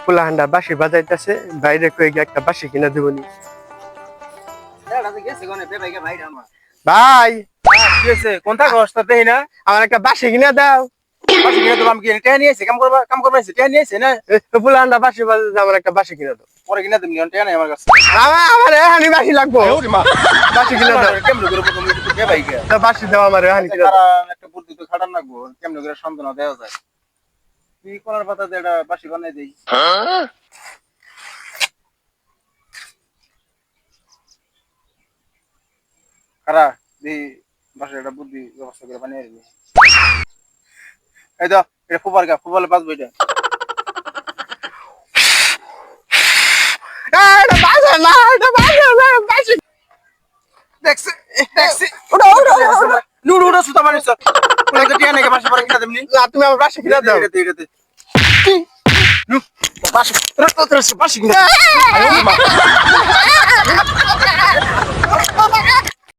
পোলাহান্ডা বাঁশি বাজাইতেছে, বাইরে কয়ে গিয়ে একটা বাঁশি কিনা দেবনি। ভাই কি হয়েছে? কোনটা কষ্ট দেই না? আমার একটা বাঁশি কিনা দাও। বাসি কিনে দিলাম কি টেনে নিয়েছে কাম করবা এসে টেনে নিয়েছে না পোলাহান্ডা বাঁশি বাজাইতে আমার একটা বাঁশি কিনা দাও। পরে কিনা দিবি টেনে নাই আমার কাছে আমার এহানি বাঁশি লাগবো, বাঁশি কিনা দাও। কেমন করে প্রথম কে ভাই কে তা বাঁশি দাও আমার এহানি কিনা দাও। একটা বুদ্ধি তো খাটান লাগবো কেমন করে সন্তান দেওয়া যায় তুই কলার পাতা দিয়ে একটা বাসি বানাই দেই খারা দি বাসা একটা বুদ্ধি ব্যবস্থা করে বানিয়ে দিবি এই তো এটা ফুটবলে বাজবো এটা এটা বাজে না, এটা বাজে না, বাঁশি। দেখছি দেখছি ওটা ওটা নুডু উড়ো সুতা বানিয়েছ ওটা তো টিয়া নাকি বাসা পরে কিনা দেবনি না, তুমি আমার বাঁশি কিনা দাও। এটা বাসি বাসি কিনা